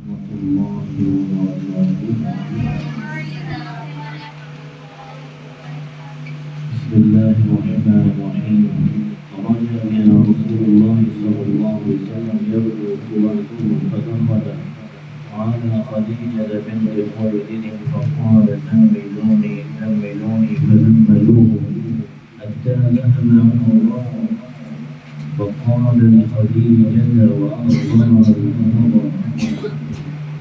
ورحمة الله وبركاته. بسم الله الرحمن الرحيم. خرج بنا رسول الله صلى الله عليه وسلم يبدو صورته فدخل على خديجة بنت خويلد فقال زملوني زملوني فزملوه حتى ذهب عنه الله. فقال لخديجة وأخبرها الخبر: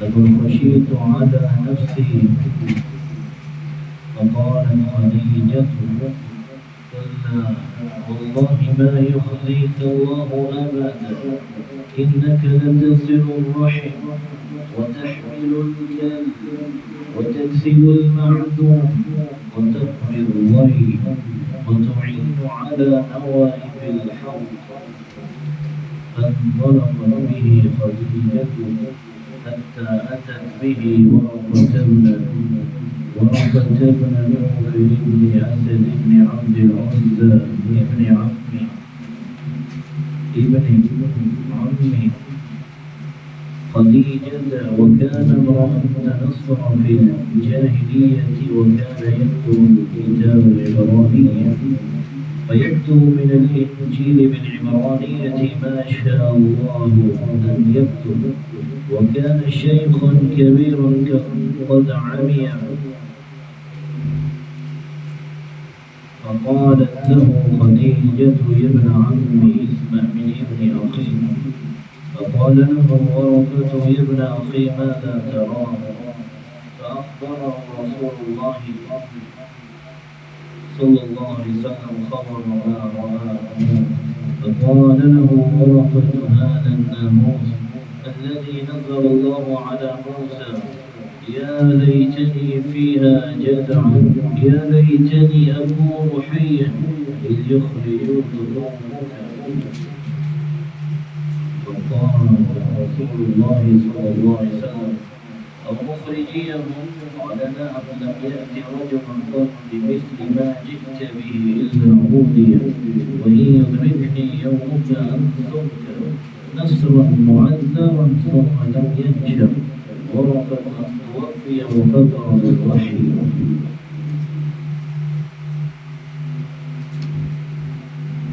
لقد خشيت على نفسي. فقالت خديجة: كلا والله ما يخزيك الله أبدا، إنك لتصل الرحم وتحمل الكلب وتكسب المعدوم وتقضي الضيف وتعين على نوائب الحق. فانطلقت به خديجة حتى أتت به ورقة بن نوفل بن أسد بن عبد العزى ابن عم خديجة، وكان امرأ نصر في الجاهلية، وكان يكتب الكتاب العبرانية ويكتب من الإنجيل بالعبرانية ما شاء الله أن يكتب، وكان شيخا كبيرا قد عمي. فقالت له خديجة: يا ابن عمي اسمع من ابن أخي. فقال له ورقة: يا ابن أخي ماذا تراه؟ فأخبره رسول الله صلى الله عليه وسلم خبر ما رآه. فقال له ورقة: هذا الناموس الذي نزل الله على موسى، يا ليتني فيها جدعا، يا ليتني أكون حيا إذ يخرجون قومك. فقال رسول الله صلى الله عليه وسلم: أو مخرجيهم؟ قال: نعم، لم يأت رجل قط بمثل ما جئت به إلا أوذي، وإن يدركني يومك أنصرك نصرا معذرا. ثم لم ينشأ ورقة توفي وفتر الوحي.